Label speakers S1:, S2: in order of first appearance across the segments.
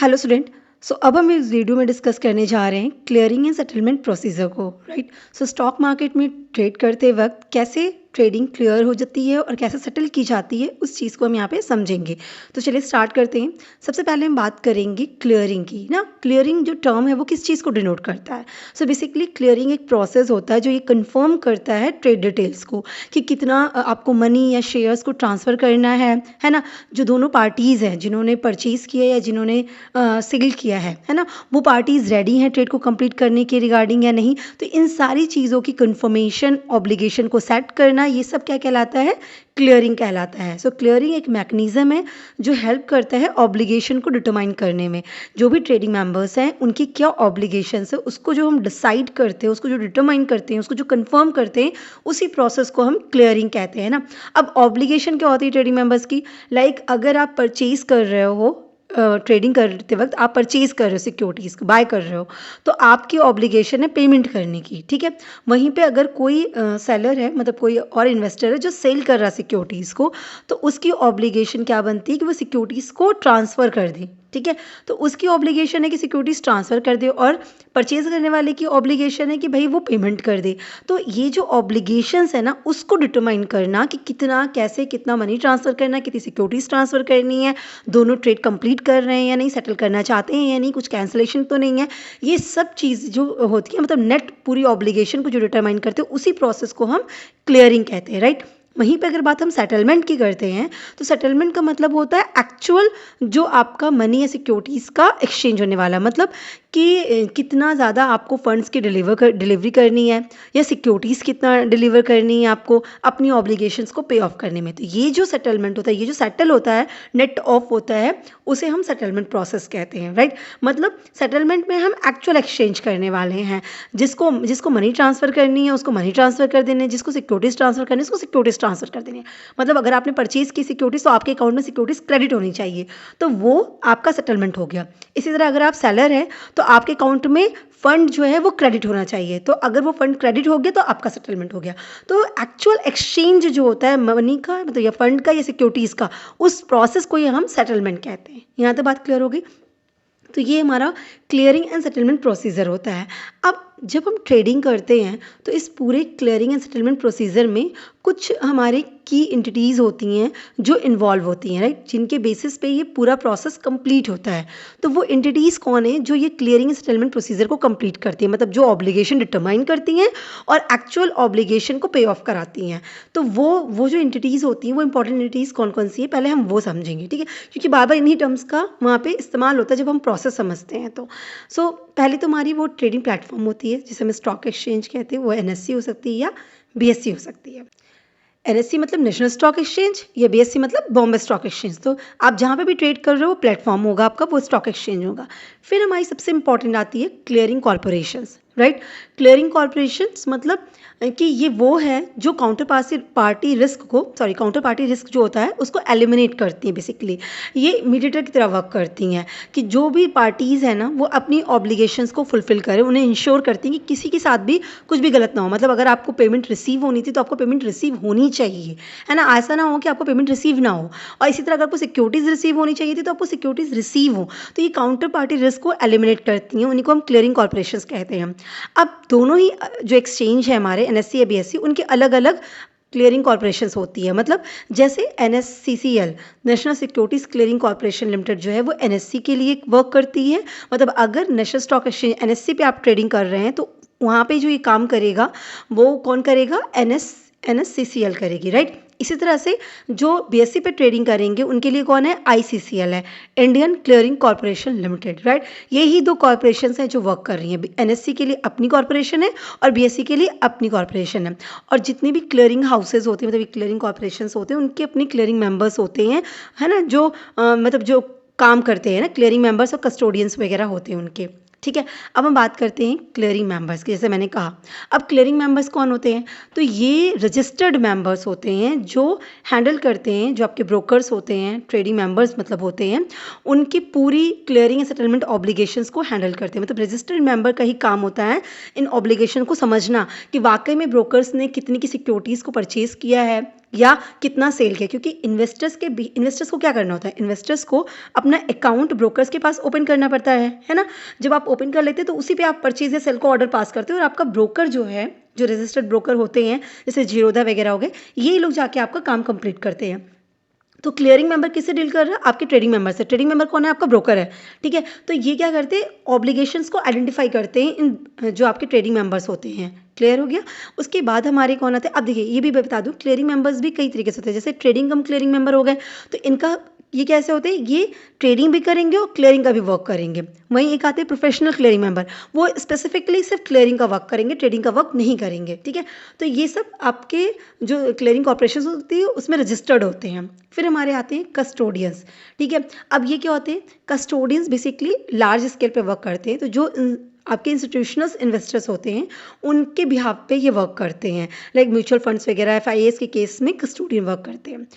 S1: Hello student. अब हम इस वीडियो में डिस्कस करने जा रहे हैं क्लियरिंग एंड सेटलमेंट प्रोसीजर को। राइट। स्टॉक मार्केट में ट्रेड करते वक्त कैसे ट्रेडिंग क्लियर हो जाती है और कैसे सेटल की जाती है, उस चीज़ को हम यहाँ पे समझेंगे। तो चलिए स्टार्ट करते हैं। सबसे पहले हम बात करेंगे क्लियरिंग की ना। क्लियरिंग जो टर्म है वो किस चीज़ को डिनोट करता है? बेसिकली क्लियरिंग एक प्रोसेस होता है जो ये कंफर्म करता है ट्रेड डिटेल्स को कि कितना आपको मनी या शेयर्स को ट्रांसफ़र करना है ना। जो दोनों पार्टीज़ हैं जिन्होंने परचेज़ किया या जिन्होंने सेल किया है ना, वो पार्टीज़ रेडी हैं ट्रेड को कंप्लीट करने के रिगार्डिंग या नहीं। तो इन सारी चीज़ों की कंफर्मेशन, ऑब्लिगेशन को सेट करना, ये सब क्या कहलाता है? क्लियरिंग कहलाता है। क्लियरिंग एक मैकेनिज्म है जो हेल्प करता है ऑब्लिगेशन को डिटरमाइन करने में। जो भी ट्रेडिंग मेंबर्स हैं उनकी क्या ऑब्लिगेशंस है, उसको जो हम डिसाइड करते हैं, उसको जो डिटरमाइन करते हैं, उसको जो कंफर्म करते हैं, उसी प्रोसेस को हम क्लियरिंग कहते हैं ना। अब ऑब्लिगेशन क्या होती है ट्रेडिंग मेंबर्स की? लाइक अगर आप परचेज कर रहे हो, ट्रेडिंग करते वक्त आप परचेज कर रहे हो, सिक्योरिटीज़ बाय कर रहे हो, तो आपकी ऑब्लिगेशन है पेमेंट करने की। ठीक है। वहीं पे अगर कोई सेलर है, मतलब कोई और इन्वेस्टर है जो सेल कर रहा है सिक्योरिटीज़ को, तो उसकी ऑब्लिगेशन क्या बनती है कि वो सिक्योरिटीज़ को ट्रांसफ़र कर दे। ठीक है। तो उसकी ऑब्लिगेशन है कि सिक्योरिटीज़ ट्रांसफ़र कर दे, और परचेज करने वाले की ऑब्लिगेशन है कि भाई वो पेमेंट कर दे। तो ये जो ऑब्लिगेशंस है ना, उसको डिटरमाइन करना कि कितना, कैसे, कितना मनी ट्रांसफ़र करना है, कितनी सिक्योरिटीज़ ट्रांसफ़र करनी है, दोनों ट्रेड कंप्लीट कर रहे हैं या नहीं, सेटल करना चाहते हैं या नहीं, कुछ कैंसिलेशन तो नहीं है। ये सब चीज़ जो होती है, मतलब नेट पूरी ऑब्लिगेशन को जो डिटरमाइन करते हैं, उसी प्रोसेस को हम क्लियरिंग कहते हैं। राइट। वहीं पे अगर बात हम सेटलमेंट की करते हैं, तो सेटलमेंट का मतलब होता है एक्चुअल जो आपका मनी या सिक्योरिटीज़ का एक्सचेंज होने वाला, मतलब कि कितना ज़्यादा आपको फंड्स की डिलीवरी करनी है, या सिक्योरिटीज़ कितना डिलीवर करनी है आपको अपनी ऑब्लिगेशंस को पे ऑफ करने में। तो ये जो सेटलमेंट होता है, ये जो सेटल होता है, नेट ऑफ होता है, उसे हम सेटलमेंट प्रोसेस कहते हैं। राइट। मतलब सेटलमेंट में हम एक्चुअल एक्सचेंज करने वाले हैं। जिसको जिसको मनी ट्रांसफ़र करनी है उसको मनी ट्रांसफ़र कर देने, जिसको सिक्योरिटीज़ ट्रांसफ़र करनी है उसको सिक्योरिटीज़ ट्रांसफ़र कर देनी है। मतलब अगर आपने परचेज़ की सिक्योरिटीज़, तो आपके अकाउंट में सिक्योरिटीज़ क्रेडिट होनी चाहिए, तो वो आपका सेटलमेंट हो गया। इसी तरह अगर आप सेलर हैं, तो आपके अकाउंट में फंड जो है वो क्रेडिट होना चाहिए, तो अगर वो फंड क्रेडिट हो गया तो आपका सेटलमेंट हो गया। तो एक्चुअल एक्सचेंज जो होता है मनी का, मतलब या फंड का या सिक्योरिटीज़ का, उस प्रोसेस को ये हम सेटलमेंट कहते हैं। यहाँ तक बात क्लियर होगी? तो ये हमारा क्लियरिंग एंड सेटलमेंट प्रोसीजर होता है। अब जब हम ट्रेडिंग करते हैं, तो इस पूरे क्लियरिंग एंड सेटलमेंट प्रोसीजर में कुछ हमारे की एंटिटीज़ होती हैं जो इन्वॉल्व होती हैं, राइट, जिनके बेसिस पे ये पूरा प्रोसेस कंप्लीट होता है। तो वो एंटिटीज़ कौन है जो ये क्लियरिंग एंड सेटलमेंट प्रोसीजर को कंप्लीट करती हैं, मतलब जो ऑब्लिगेशन डिटरमाइन करती हैं और एक्चुअल ऑब्लिगेशन को पे ऑफ कराती हैं। तो वो जो एंटिटीज़ होती हैं, वो इंपॉर्टेंट एंटिटीज़ कौन कौन सी है, पहले हम वो समझेंगे। ठीक है। क्योंकि बार बार इन्हीं टर्म्स का वहाँ पे इस्तेमाल होता है जब हम प्रोसेस समझते हैं। तो पहले तो हमारी वो ट्रेडिंग प्लेटफॉर्म होती है जिसे हम स्टॉक एक्सचेंज कहते हैं, वो एनएससी हो सकती है या बीएससी हो सकती है। एनएससी मतलब नेशनल स्टॉक एक्सचेंज, या बीएससी मतलब बॉम्बे स्टॉक एक्सचेंज। तो आप जहाँ पे भी ट्रेड कर रहे हो, प्लेटफॉर्म होगा आपका, वो स्टॉक एक्सचेंज होगा। फिर हमारी सबसे इंपॉर्टेंट आती है clearing corporations. Right. Clearing corporations मतलब कि ये वो है जो काउंटर पार्टी रिस्क जो होता है उसको एलिमिनेट करती हैं। बेसिकली ये मीडिएटर की तरह वर्क करती हैं कि जो भी पार्टीज़ हैं ना, वो अपनी ऑब्लिगेशंस को फुलफिल करें, उन्हें इंश्योर करती हैं कि किसी के साथ भी कुछ भी गलत ना हो। मतलब अगर आपको पेमेंट रिसीव होनी थी तो आपको पेमेंट रिसीव होनी चाहिए, है ना। ऐसा ना हो कि आपको पेमेंट रिसीव ना हो। और इसी तरह अगर आपको सिक्योरिटीज़ रिसीव होनी चाहिए थी तो आपको सिक्योरिटीज़ रिसीव हो। तो ये काउंटर पार्टी रिस्क को एलिमिनेट करती हैं, उन्हीं को हम क्लियरिंग कॉर्पोरेशंस कहते हैं। अब दोनों ही जो एक्सचेंज है हमारे, एनएससी या बीएससी, उनके अलग अलग क्लियरिंग कॉर्पोरेशंस होती है। मतलब जैसे NSCCL, national securities clearing corporation limited जो है, वो एनएससी के लिए वर्क करती है। मतलब अगर नेशनल स्टॉक एक्सचेंज एनएससी पे आप ट्रेडिंग कर रहे हैं, तो वहाँ पे जो ये काम करेगा वो कौन करेगा? एनएससीसीएल करेगी। राइट। इसी तरह से जो बीएससी पे ट्रेडिंग करेंगे उनके लिए कौन है? आईसीसीएल है, Indian clearing corporation limited. Right. यही दो कॉर्पोरेशंस हैं जो वर्क कर रही हैं। एनएससी के लिए अपनी कॉर्पोरेशन है और बीएससी के लिए अपनी कॉर्पोरेशन है। और जितनी भी क्लियरिंग हाउसेज होती हैं, मतलब क्लियरिंग कॉर्पोरेशंस होते हैं, उनके अपनी क्लियरिंग मेंबर्स होते हैं, है ना, जो मतलब जो काम करते हैं ना, क्लियरिंग मेंबर्स और कस्टोडियंस वगैरह होते हैं उनके। ठीक है। अब हम बात करते हैं क्लियरिंग मेंबर्स की, जैसे मैंने कहा। अब क्लियरिंग मेंबर्स कौन होते हैं? तो ये रजिस्टर्ड मेंबर्स होते हैं जो हैंडल करते हैं, जो आपके ब्रोकर्स होते हैं, ट्रेडिंग मेंबर्स मतलब होते हैं, उनकी पूरी क्लियरिंग एंड सेटलमेंट ऑब्लिगेशंस को हैंडल करते हैं। मतलब रजिस्टर्ड मेंबर का ही काम होता है इन ऑब्लिगेशन को समझना कि वाकई में ब्रोकर्स ने कितनी की सिक्योरिटीज़ को परचेज़ किया है, या कितना सेल किया, क्योंकि इन्वेस्टर्स को क्या करना होता है, इन्वेस्टर्स को अपना अकाउंट ब्रोकर्स के पास ओपन करना पड़ता है ना। जब आप ओपन कर लेते हैं तो उसी पे आप परचेज या सेल को ऑर्डर पास करते हो और आपका ब्रोकर जो है, जो रजिस्टर्ड ब्रोकर होते हैं जैसे जीरोधा वगैरह हो गए, ये लोग जाके आपका काम कंप्लीट करते हैं। तो क्लियरिंग मेंबर किससे डील कर रहा है, आपके ट्रेडिंग मेंबर से। ट्रेडिंग मेंबर कौन है, आपका ब्रोकर है, ठीक है। तो ये क्या करते हैं, ऑब्लिगेशंस को आइडेंटिफाई करते हैं इन जो आपके ट्रेडिंग मेंबर्स होते हैं। क्लियर हो गया। उसके बाद हमारे कौन आते हैं, अब देखिए ये भी बता दूं, क्लियरिंग मेंबर्स भी कई तरीके से होते हैं, जैसे ट्रेडिंग कम क्लियरिंग मेंबर हो गए, तो इनका ये कैसे होते हैं, ये ट्रेडिंग भी करेंगे और क्लियरिंग का भी वर्क करेंगे। वहीं एक आते हैं प्रोफेशनल क्लियरिंग मेंबर, वो स्पेसिफिकली सिर्फ क्लियरिंग का वर्क करेंगे, ट्रेडिंग का वर्क नहीं करेंगे, ठीक है। तो ये सब आपके जो क्लियरिंग कॉर्पोरेशन होती है उसमें रजिस्टर्ड होते हैं। फिर हमारे आते हैं कस्टोडियंस, ठीक है। अब ये क्या होते हैं, कस्टोडियंस बेसिकली लार्ज स्केल पे वर्क करते हैं, तो जो आपके इंस्टीट्यूशनल इन्वेस्टर्स होते हैं उनके बिहाफ पे ये वर्क करते हैं, लाइक म्यूचुअल फंड्स वगैरह, FIAs के केस में कस्टोडियन वर्क करते हैं।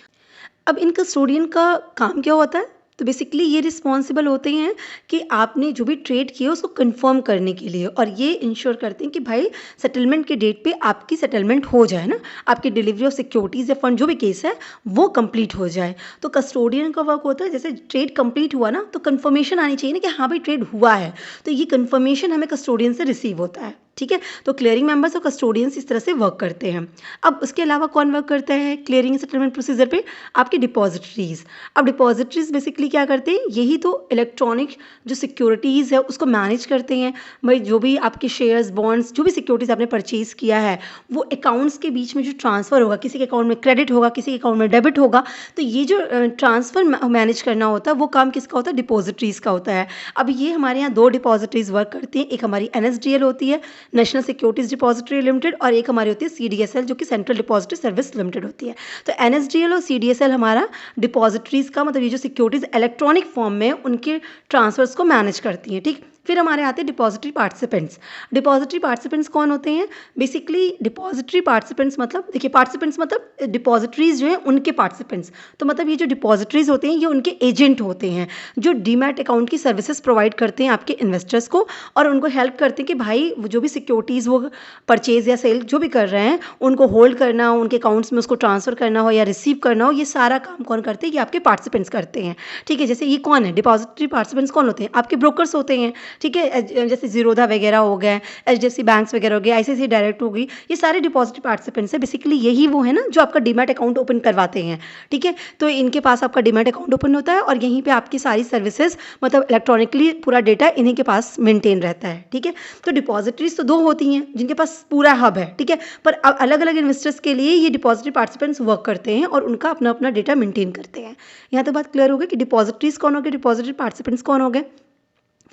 S1: अब इन कस्टोडियन का काम क्या होता है, तो बेसिकली ये रिस्पॉन्सिबल होते हैं कि आपने जो भी ट्रेड किया उसको कंफर्म करने के लिए, और ये इंश्योर करते हैं कि भाई सेटलमेंट के डेट पे आपकी सेटलमेंट हो जाए ना, आपकी डिलीवरी ऑफ सिक्योरिटीज़ या फंड जो भी केस है वो कंप्लीट हो जाए। तो कस्टोडियन का वर्क होता है, जैसे ट्रेड कंप्लीट हुआ ना तो कंफर्मेशन आनी चाहिए ना कि हाँ भाई ट्रेड हुआ है, तो ये कंफर्मेशन हमें कस्टोडियन से रिसीव होता है, ठीक है। तो क्लियरिंग मेंबर्स और कस्टोडियंस इस तरह से वर्क करते हैं। अब उसके अलावा कौन वर्क करता है क्लियरिंग सेटलमेंट प्रोसीजर पे, आपकी डिपॉजिटरीज। अब डिपॉजिटरीज बेसिकली क्या करते हैं, यही तो इलेक्ट्रॉनिक जो सिक्योरिटीज़ है उसको मैनेज करते हैं। भाई जो भी आपके शेयर्स, बॉन्ड्स, जो भी सिक्योरिटीज़ आपने परचेज किया है वो अकाउंट्स के बीच में जो ट्रांसफ़र होगा, किसी के अकाउंट में क्रेडिट होगा, किसी के अकाउंट में डेबिट होगा, तो ये जो ट्रांसफ़र मैनेज करना होता है वो काम किसका होता है, डिपॉजिटरीज का होता है। अब ये हमारे यहाँ दो डिपॉजिटरीज वर्क करती हैं, एक हमारी NSDL होती है, नेशनल सिक्योरिटीज डिपॉजिटरी लिमिटेड, और एक हमारी होती है CDSL जो कि सेंट्रल डिपॉजिटरी सर्विस लिमिटेड होती है। तो NSDL और CDSL हमारा डिपॉजिटरीज का मतलब ये जो सिक्योरिटीज इलेक्ट्रॉनिक फॉर्म में उनके ट्रांसफर्स को मैनेज करती हैं, ठीक। फिर हमारे आते हैं डिपॉजिटरी पार्टिसिपेंट्स। डिपॉजिटरी पार्टिसिपेंट्स कौन होते हैं, बेसिकली डिपॉजिटरी पार्टिसिपेंट्स मतलब देखिए, पार्टिसिपेंट्स मतलब डिपॉजिटरीज जो है उनके पार्टिसिपेंट्स, तो मतलब ये जो डिपॉजिटरीज होते हैं ये उनके एजेंट होते हैं जो डीमैट अकाउंट की सर्विसेज प्रोवाइड करते हैं आपके इन्वेस्टर्स को, और उनको हेल्प करते हैं कि भाई वो जो भी सिक्योरिटीज़ वो परचेज या सेल जो भी कर रहे हैं उनको होल्ड करना हो, उनके अकाउंट्स में उसको ट्रांसफ़र करना हो या रिसीव करना हो, ये सारा काम कौन करते हैं, ये आपके पार्टिसिपेंट्स करते हैं, ठीक है। जैसे ये कौन है, डिपॉजिटरी पार्टिसिपेंट्स कौन होते हैं, आपके ब्रोकर्स होते हैं, ठीक है। जैसे जीरोधा वगैरह हो गए, HDFC बैंक्स वगैरह हो गए, ICICI डायरेक्ट हो गई, ये सारे डिपॉजिटरी पार्टिसिपेंट्स है। बेसिकली यही वो है ना जो आपका डीमैट अकाउंट ओपन करवाते हैं, ठीक है। तो इनके पास आपका डीमैट अकाउंट ओपन होता है और यहीं पे आपकी सारी सर्विसेज मतलब इलेक्ट्रॉनिकली पूरा डेटा इन्हीं के पास मेंटेन रहता है, ठीक है। तो डिपॉजिटरीज तो दो होती हैं जिनके पास पूरा हब है, ठीक है, पर अलग अलग इन्वेस्टर्स के लिए ये डिपॉजिटरी पार्टिसिपेंट्स वर्क करते हैं और उनका अपना अपना डेटा मेंटेन करते हैं। यहाँ तक बात क्लियर हो गई कि डिपॉजिटरीज कौन हो गए, डिपॉजिटरी पार्टिसिपेंट्स कौन हो गए।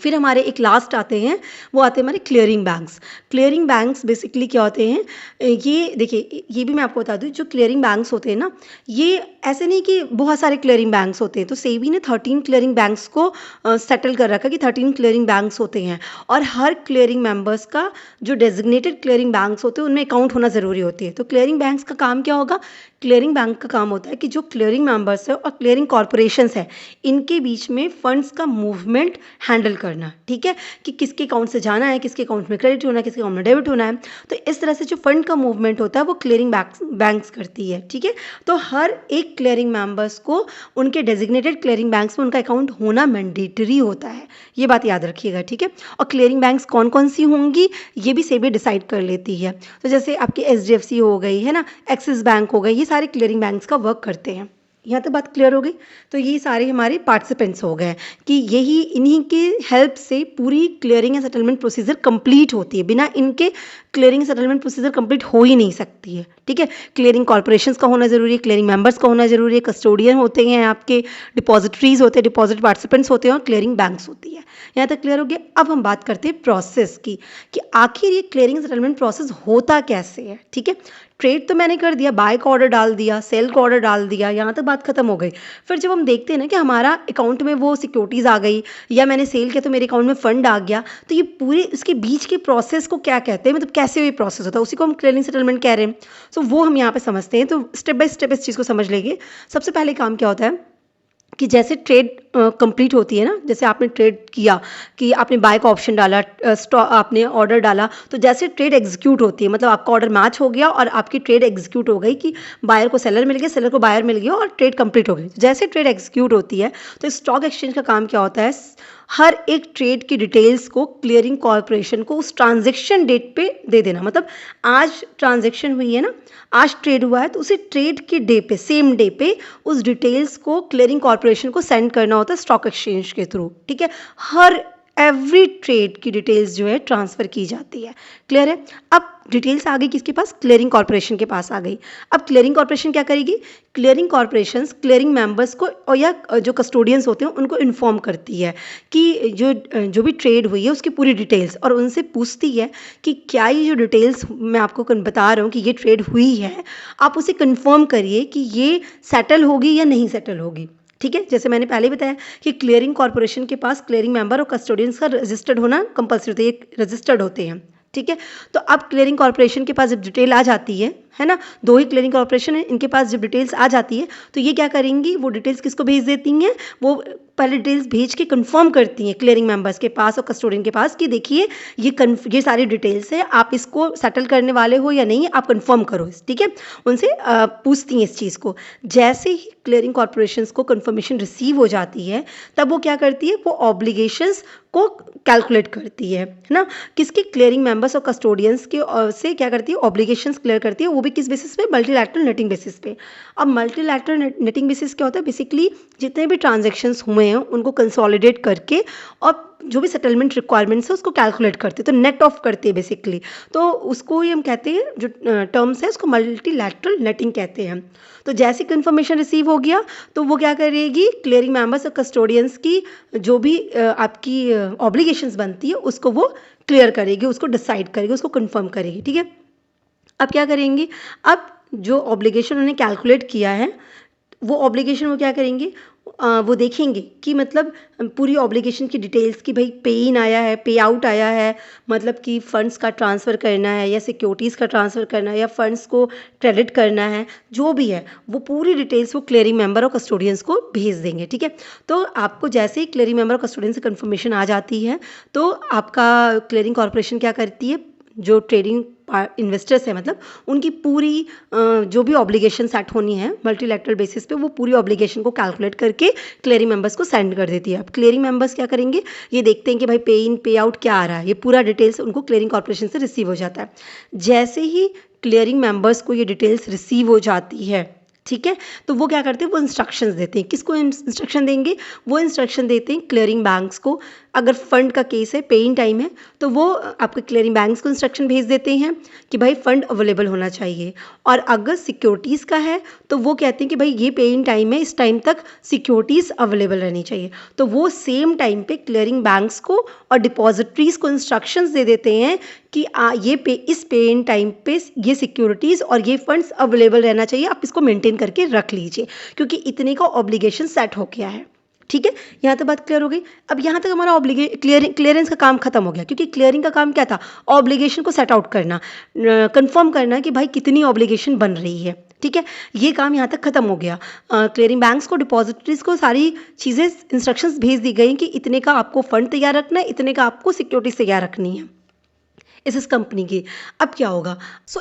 S1: फिर हमारे एक लास्ट आते हैं, वो आते हैं हमारे clearing banks. Clearing banks basically क्या होते हैं, ये देखिए ये भी मैं आपको बता दूँ, जो क्लियरिंग बैंक्स होते हैं ना, ये ऐसे नहीं कि बहुत सारे क्लियरिंग बैंक्स होते हैं। तो सेबी ने 13 क्लियरिंग बैंक्स को सेटल कर रखा कि 13 क्लियरिंग बैंक्स होते हैं, और हर क्लियरिंग मेंबर्स का जो डेजिग्नेटेड क्लियरिंग बैंक्स होते हैं उनमें अकाउंट होना ज़रूरी होती है। तो क्लियरिंग बैंक्स का काम क्या होगा, क्लियरिंग बैंक का काम होता है कि जो क्लियरिंग मेंबर्स है और क्लियरिंग कॉर्पोरेशंस है इनके बीच में फंड्स का मूवमेंट हैंडल करना, ठीक है, कि किसके अकाउंट से जाना है, किसके अकाउंट में क्रेडिट होना है, किसके अकाउंट में डेबिट होना है। तो इस तरह से जो फंड का मूवमेंट होता है वो क्लियरिंग बैंक्स करती है, ठीक है। तो हर एक क्लियरिंग मेंबर्स को उनके डेजिग्नेटेड क्लियरिंग बैंक्स में उनका अकाउंट होना मैंडेटरी होता है, ये बात याद रखिएगा, ठीक है। और क्लियरिंग बैंक्स कौन कौन सी होंगी ये भी सेबी डिसाइड कर लेती है। तो जैसे आपकी HDFC हो गई है ना, एक्सिस बैंक हो गई, ये सारे क्लियरिंग बैंक्स का वर्क करते हैं। यहाँ तक बात क्लियर हो गई। तो ये सारे हमारे पार्टिसिपेंट्स हो गए कि यही इन्हीं के हेल्प से पूरी clearing and settlement procedure complete होती है, बिना इनके क्लियरिंग सेटलमेंट प्रोसीजर कंप्लीट हो ही नहीं सकती है, ठीक है। क्लियरिंग कॉर्पोरेशंस का होना जरूरी है, क्लियरिंग मेंबर्स का होना जरूरी है, कस्टोडियन होते हैं आपके, डिपॉजिटरीज होते हैं, डिपॉजिट पार्टिसिपेंट्स होते हैं, और क्लियरिंग बैंक्स होती है। यहाँ तक क्लियर हो गया। अब हम बात करते हैं प्रोसेस की कि आखिर ये क्लियरिंग सेटलमेंट प्रोसेस होता कैसे है, ठीक है। ट्रेड तो मैंने कर दिया, बाय का ऑर्डर डाल दिया, सेल का ऑर्डर डाल दिया, यहाँ तक बात खत्म हो गई। फिर जब हम देखते हैं ना कि हमारा अकाउंट में वो सिक्योरिटीज़ आ गई या मैंने सेल किया तो मेरे अकाउंट में फंड आ गया, तो ये पूरे उसके बीच के प्रोसेस को क्या कहते हैं, मतलब कैसे ये प्रोसेस होता है, उसी को हम क्लियरिंग सेटलमेंट कह रहे हैं। तो वो हम यहाँ पे समझते हैं। तो स्टेप बाय स्टेप इस चीज़ को समझ लेंगे। सबसे पहले काम क्या होता है कि जैसे ट्रेड कंप्लीट होती है ना, जैसे आपने ट्रेड किया कि आपने बाय का ऑप्शन डाला, आपने ऑर्डर डाला, तो जैसे ट्रेड एग्जीक्यूट होती है, मतलब आपका ऑर्डर मैच हो गया और आपकी ट्रेड एग्जीक्यूट हो गई कि बायर को सेलर मिल गया, सेलर को बायर मिल गया और ट्रेड कंप्लीट हो गई। जैसे ट्रेड एग्जीक्यूट होती है तो स्टॉक एक्सचेंज का काम क्या होता है, हर एक ट्रेड की डिटेल्स को क्लियरिंग कॉर्पोरेशन को उस ट्रांजेक्शन डेट पे दे देना। मतलब आज ट्रांजेक्शन हुई है ना, आज ट्रेड हुआ है, तो उसे ट्रेड के डे पे, सेम डे पे उस डिटेल्स को क्लियरिंग कॉर्पोरेशन को सेंड करना होता है स्टॉक एक्सचेंज के थ्रू। ठीक है, हर एवरी ट्रेड की डिटेल्स जो है ट्रांसफ़र की जाती है। क्लियर है? अब डिटेल्स आ गई किसके पास, क्लियरिंग कॉर्पोरेशन के पास आ गई। अब क्लियरिंग कॉर्पोरेशन क्या करेगी, क्लियरिंग कॉर्पोरेशंस क्लियरिंग मेंबर्स को और या जो कस्टोडियंस होते हैं उनको इन्फॉर्म करती है कि जो भी ट्रेड हुई है उसकी पूरी डिटेल्स, और उनसे पूछती है कि क्या ये जो डिटेल्स मैं आपको बता रहा हूँ कि ये ट्रेड हुई है, आप उसे कंफर्म करिए कि ये सेटल होगी या नहीं सेटल होगी। ठीक है, जैसे मैंने पहले बताया कि क्लियरिंग कॉर्पोरेशन के पास क्लियरिंग मेंबर और कस्टोडियंस का रजिस्टर्ड होना कंपल्सरी होता है, ये रजिस्टर्ड होते हैं। ठीक है, तो अब क्लियरिंग कॉर्पोरेशन के पास जब डिटेल आ जाती है ना, दो ही क्लियरिंग कॉर्पोरेशन है, इनके पास जब डिटेल्स आ जाती है तो ये क्या करेंगी, वो डिटेल्स किसको भेज देती हैं, वो पहले डिटेल्स भेज के कंफर्म करती हैं क्लियरिंग मेंबर्स के पास और कस्टोडियन के पास कि देखिए ये सारी डिटेल्स है, आप इसको सेटल करने वाले हो या नहीं, आप कंफर्म करो। ठीक है, उनसे पूछती हैं इस चीज़ को। जैसे ही क्लियरिंग कॉर्पोरेशंस को कंफर्मेशन रिसीव हो जाती है तब वो क्या करती है, वो ऑब्लिगेशंस को कैलकुलेट करती है ना, किसके, क्लियरिंग मेंबर्स और कस्टोडियंस के से क्या करती है, ऑब्लिगेशंस क्लियर करती है, वो भी किस बेसिस पे, मल्टीलैटरल नेटिंग बेसिस पे। अब मल्टीलैटरल नेटिंग बेसिस क्या होता है, बेसिकली जितने भी ट्रांजेक्शन्स हुए हैं उनको कंसोलिडेट करके और जो भी सेटलमेंट रिक्वायरमेंट्स है उसको कैलकुलेट करते हैं, तो नेट ऑफ करते हैं बेसिकली, तो उसको ही हम कहते हैं, जो टर्म्स है उसको मल्टीलैटरल नेटिंग कहते हैं। तो जैसे कंफर्मेशन रिसीव हो गया तो वो क्या करेगी, क्लियरिंग मेंबर्स और कस्टोडियंस की जो भी आपकी ऑब्लिगेशंस बनती है उसको वो क्लियर करेगी, उसको डिसाइड करेगी, उसको कंफर्म करेगी। ठीक है, अब क्या करेंगी, अब जो ऑब्लिगेशन उन्होंने कैलकुलेट किया है वो ऑब्लिगेशन वो क्या करेंगे, वो देखेंगे कि मतलब पूरी ऑब्लिगेशन की डिटेल्स कि भाई पे इन आया है, पे आउट आया है, मतलब कि फ़ंड्स का ट्रांसफ़र करना है या सिक्योरिटीज़ का ट्रांसफ़र करना है या फ़ंड्स को क्रेडिट करना है, जो भी है वो पूरी डिटेल्स वो क्लियरिंग मेंबर और कस्टोडियंस को भेज देंगे। ठीक है, तो आपको जैसे ही क्लियरिंग मेंबर और कस्टोडियन से कंफर्मेशन आ जाती है तो आपका क्लियरिंग कॉर्पोरेशन क्या करती है, जो ट्रेडिंग इन्वेस्टर्स है मतलब उनकी पूरी जो भी ऑब्लिगेशन सेट होनी है मल्टीलैटरल बेसिस पे, वो पूरी ऑब्लिगेशन को कैलकुलेट करके क्लियरिंग मेंबर्स को सेंड कर देती है। अब क्लियरिंग मेंबर्स क्या करेंगे, ये देखते हैं कि भाई पे इन पे आउट क्या आ रहा है, ये पूरा डिटेल्स उनको क्लियरिंग कॉर्पोरेशन से रिसीव हो जाता है। जैसे ही क्लियरिंग मेंबर्स को ये डिटेल्स रिसीव हो जाती है, ठीक है, तो वो क्या करते हैं, वो इंस्ट्रक्शंस देते हैं। किसको इंस्ट्रक्शन देंगे, वो इंस्ट्रक्शन देते हैं क्लियरिंग बैंक्स को। अगर फंड का केस है, पे इन टाइम है, तो वो आपके क्लियरिंग बैंक्स को इंस्ट्रक्शन भेज देते हैं कि भाई फंड अवेलेबल होना चाहिए। और अगर सिक्योरिटीज़ का है तो वो कहते हैं कि भाई ये पे इन टाइम है, इस टाइम तक सिक्योरिटीज़ अवेलेबल रहनी चाहिए। तो वो सेम टाइम पे क्लियरिंग बैंक्स को और डिपॉजिटरीज़ को इंस्ट्रक्शंस दे देते हैं कि इस पे इन टाइम पे ये सिक्योरिटीज़ और ये फंड्स अवेलेबल रहना चाहिए, आप इसको मेंटेन करके रख लीजिए क्योंकि इतने का ऑब्लिगेशन सेट हो गया है। ठीक है, यहाँ तक बात क्लियर हो गई। अब यहाँ तक हमारा क्लियरेंस का काम खत्म हो गया, क्योंकि क्लियरिंग का काम क्या था, ऑब्लिगेशन को सेट आउट करना, कंफर्म करना कि भाई कितनी ऑब्लिगेशन बन रही है। ठीक है, ये काम यहाँ तक खत्म हो गया। क्लियरिंग बैंक्स को, डिपॉजिटरीज को सारी चीज़ें, इंस्ट्रक्शंस भेज दी गई कि इतने का आपको फंड तैयार रखना है, इतने का आपको सिक्योरिटीज तैयार रखनी है इस कंपनी की। अब क्या होगा,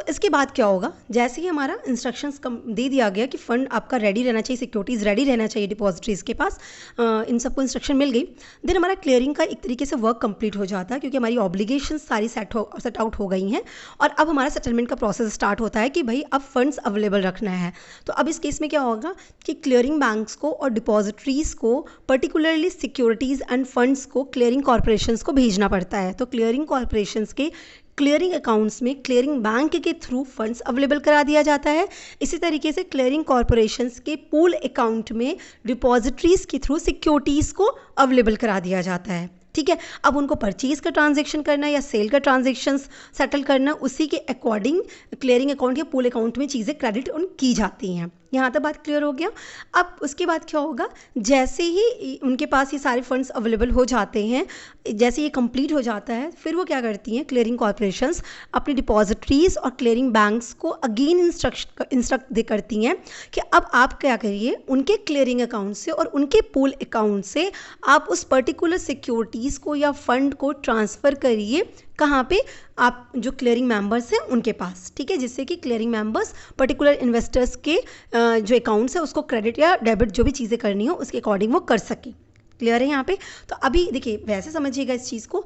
S1: इसके बाद क्या होगा, जैसे ही हमारा इंस्ट्रक्शंस दे दिया गया कि फ़ंड आपका रेडी रहना चाहिए, सिक्योरिटीज़ रेडी रहना चाहिए डिपॉजिटरीज़ के पास, इन सबको इंस्ट्रक्शन मिल गई, देन हमारा क्लियरिंग का एक तरीके से वर्क कंप्लीट हो जाता है क्योंकि हमारी ऑब्लिगेशन सारी सेट आउट हो गई हैं। और अब हमारा सेटलमेंट का प्रोसेस स्टार्ट होता है कि भाई अब फंड्स अवेलेबल रखना है। तो अब इस केस में क्या होगा कि क्लियरिंग बैंक्स को और डिपॉजिटरीज़ को, पर्टिकुलरली सिक्योरिटीज़ एंड फंड्स को क्लियरिंग कॉर्पोरेशंस को भेजना पड़ता है। तो क्लियरिंग कॉर्पोरेशंस के क्लियरिंग अकाउंट्स में क्लियरिंग बैंक के थ्रू फंड्स अवेलेबल करा दिया जाता है। इसी तरीके से क्लियरिंग कॉर्पोरेशंस के पूल अकाउंट में डिपॉजिटरीज के थ्रू सिक्योरिटीज़ को अवेलेबल करा दिया जाता है। ठीक है। अब उनको परचेज का ट्रांजैक्शन करना है या सेल का ट्रांजैक्शन सेटल करना, उसी के अकॉर्डिंग क्लियरिंग अकाउंट या पूल अकाउंट में चीज़ें क्रेडिट ऑन की जाती हैं। यहाँ तक बात क्लियर हो गया। अब उसके बाद क्या होगा, जैसे ही उनके पास ये सारे फंड्स अवेलेबल हो जाते हैं, जैसे ये कंप्लीट हो जाता है, फिर वो क्या करती हैं, क्लियरिंग कॉर्पोरेशंस अपनी डिपॉजिटरीज और क्लियरिंग बैंक्स को अगेन इंस्ट्रक्ट दे करती हैं कि अब आप क्या करिए, उनके क्लियरिंग अकाउंट से और उनके पूल अकाउंट से आप उस पर्टिकुलर सिक्योरिटीज़ को या फंड को ट्रांसफ़र करिए, कहाँ पे, आप जो क्लियरिंग मेंबर्स हैं उनके पास, ठीक है, जिससे कि क्लियरिंग मेंबर्स पर्टिकुलर इन्वेस्टर्स के जो अकाउंट्स है उसको क्रेडिट या डेबिट जो भी चीज़ें करनी हो उसके अकॉर्डिंग वो कर सके। क्लियर है यहाँ पे। तो अभी देखिए वैसे समझिएगा इस चीज़ को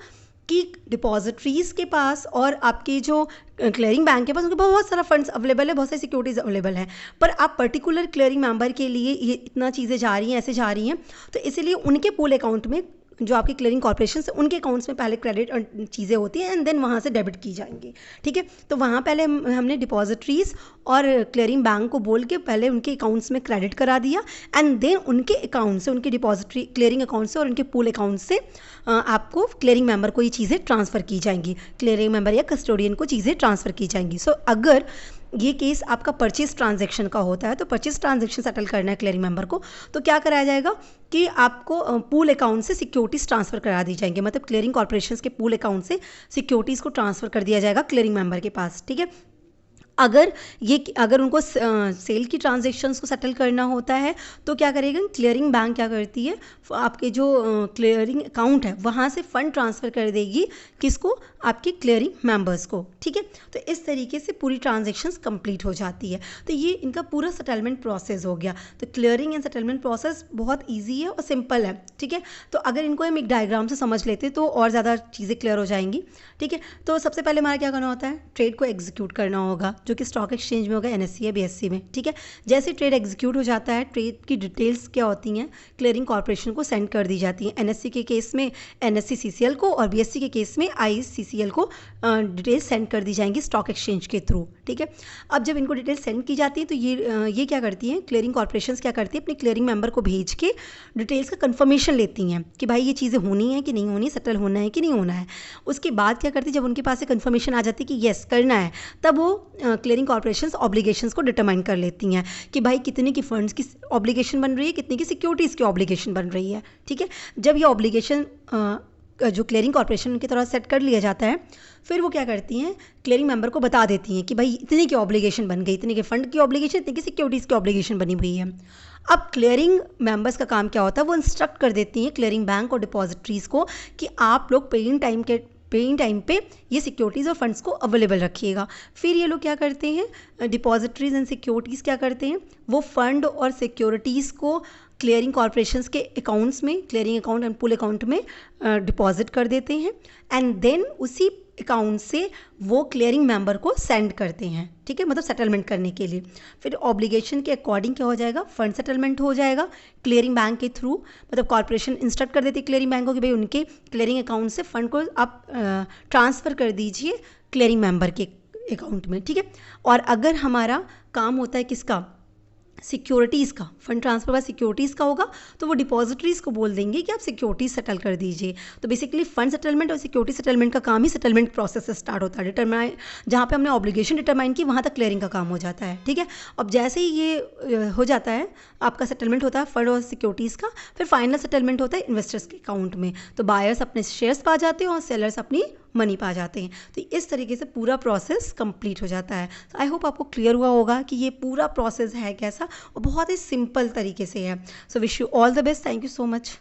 S1: कि डिपॉजिटरीज के पास और आपके जो क्लियरिंग बैंक के पास, उनके पास बहुत सारा फंड्स अवेलेबल है, बहुत सारी सिक्योरिटीज़ अवेलेबल है, पर आप पर्टिकुलर क्लियरिंग मेंबर के लिए ये इतना चीज़ें जा रही हैं, ऐसे जा रही हैं, तो इसीलिए उनके पूल अकाउंट में जो आपके क्लियरिंग कॉर्पोरेशन है उनके अकाउंट्स में पहले क्रेडिट और चीज़ें होती हैं एंड देन वहाँ से डेबिट की जाएंगी, ठीक है। तो वहाँ पहले हमने डिपॉजिटरीज और क्लियरिंग बैंक को बोल के पहले उनके अकाउंट्स में क्रेडिट करा दिया एंड देन उनके अकाउंट से, उनके डिपॉजिटरी क्लियरिंग अकाउंट से और उनके पूल अकाउंट से आपको क्लियरिंग मेंबर को ये चीज़ें ट्रांसफ़र की जाएंगी, क्लियरिंग मेंबर या कस्टोडियन को चीज़ें ट्रांसफ़र की जाएंगी। सो अगर ये केस आपका परचेज ट्रांजैक्शन का होता है, तो परचेज ट्रांजैक्शन सेटल करना है क्लियरिंग मेंबर को, तो क्या कराया जाएगा कि आपको पूल अकाउंट से सिक्योरिटीज़ ट्रांसफ़र करा दी जाएंगी, मतलब क्लियरिंग कॉर्पोरेशंस के पूल अकाउंट से सिक्योरिटीज़ को ट्रांसफ़र कर दिया जाएगा क्लियरिंग मेंबर के पास, ठीक है। अगर उनको सेल की ट्रांजैक्शंस को सेटल करना होता है तो क्या करेगा, क्लियरिंग बैंक क्या करती है, आपके जो क्लियरिंग अकाउंट है वहाँ से फ़ंड ट्रांसफ़र कर देगी, किसको, आपके क्लियरिंग मेंबर्स को, ठीक है। तो इस तरीके से पूरी ट्रांजैक्शंस कंप्लीट हो जाती है। तो ये इनका पूरा सेटलमेंट प्रोसेस हो गया। तो क्लियरिंग एंड सेटलमेंट प्रोसेस बहुत ईजी है और सिंपल है, ठीक है। तो अगर इनको हम एक डायग्राम से समझ लेते तो और ज़्यादा चीज़ें क्लियर हो जाएंगी, ठीक है। तो सबसे पहले हमारा क्या करना होता है, ट्रेड को एग्जीक्यूट करना होगा, जो कि स्टॉक एक्सचेंज में होगा, एनएससी या बीएससी में, ठीक है। जैसे ट्रेड एग्जीक्यूट हो जाता है, ट्रेड की डिटेल्स क्या होती हैं, क्लियरिंग कॉर्पोरेशन को सेंड कर दी जाती हैं। एनएससी के केस में एनएससी सीसीएल को और बीएससी के केस में आईसीसीएल को डिटेल्स सेंड कर दी जाएंगी स्टॉक एक्सचेंज के थ्रू, ठीक है। अब जब इनको डिटेल्स सेंड की जाती है तो ये क्या करती हैं, क्लियरिंग कॉर्पोरेशन क्या करती है, अपने क्लियरिंग मेंबर को भेज के डिटेल्स का कंफर्मेशन लेती हैं कि भाई ये चीज़ें होनी है कि नहीं होनी, सेटल होना है कि नहीं होना है। उसके बाद क्या करती है, जब उनके पास से कंफर्मेशन आ जाती है कि येस करना है, तब वो क्लियरिंग कॉर्पोरेशंस ऑब्लिगेशंस को डिटरमाइन कर लेती हैं कि भाई कितने की फंड्स की ऑब्लिगेशन बन रही है, कितने की सिक्योरिटीज़ की ऑब्लिगेशन बन रही है, ठीक है। जब ये ऑब्लिगेशन जो क्लियरिंग कॉर्पोरेशन की तरह सेट कर लिया जाता है, फिर वो क्या करती हैं, क्लियरिंग मेंबर को बता देती हैं कि भाई इतने की ऑब्लिगेशन बन गई, इतने के फंड की ऑब्लिगेशन, इतने की सिक्योरिटीज़ की ऑब्लिगेशन बनी हुई है। अब क्लियरिंग मेंबर्स का काम क्या होता है, वो इंस्ट्रक्ट कर देती हैं क्लियरिंग बैंक और डिपॉजिटरीज को कि आप लोग पेइंग टाइम पे ये सिक्योरिटीज़ और फंड्स को अवेलेबल रखिएगा। फिर ये लोग क्या करते हैं, डिपॉजिटरीज एंड सिक्योरिटीज़ क्या करते हैं, वो फंड और सिक्योरिटीज़ को क्लियरिंग कॉर्पोरेशंस के अकाउंट्स में, clearing account and pool account में डिपॉजिट कर देते हैं एंड देन उसी अकाउंट से वो क्लियरिंग मेंबर को सेंड करते हैं, ठीक है, मतलब सेटलमेंट करने के लिए। फिर ऑब्लिगेशन के अकॉर्डिंग क्या हो जाएगा, फंड सेटलमेंट हो जाएगा क्लियरिंग बैंक के थ्रू, मतलब कॉर्पोरेशन इंस्ट्रक्ट कर देती है क्लियरिंग बैंक को कि भाई उनके क्लियरिंग अकाउंट से फंड को आप ट्रांसफ़र कर दीजिए क्लियरिंग मेंबर के अकाउंट में, ठीक है। और अगर हमारा काम होता है किसका, सिक्योरिटीज़ का, फंड ट्रांसफर का सिक्योरिटीज़ का होगा, तो वो डिपॉजिटरीज़ को बोल देंगे कि आप सिक्योरिटीज़ सेटल कर दीजिए। तो बेसिकली फंड सेटलमेंट और सिक्योरिटी सेटलमेंट का काम ही सेटलमेंट प्रोसेस से स्टार्ट होता है। डिटरमाइन, जहाँ पे हमने ऑब्लिगेशन डिटरमाइन की वहाँ तक क्लियरिंग का काम हो जाता है, ठीक है। अब जैसे ही ये हो जाता है, आपका सेटलमेंट होता है फंड और सिक्योरिटीज़ का, फिर फाइनल सेटलमेंट होता है इन्वेस्टर्स के अकाउंट में। तो बायर्स अपने शेयर्स पा जाते हैं और सेलर्स अपनी मनी पा जाते हैं। तो इस तरीके से पूरा प्रोसेस कंप्लीट हो जाता है। आई होप आपको क्लियर हुआ होगा कि ये पूरा प्रोसेस है कैसा, और बहुत ही सिंपल तरीके से है। So wish you all the best. Thank you so much.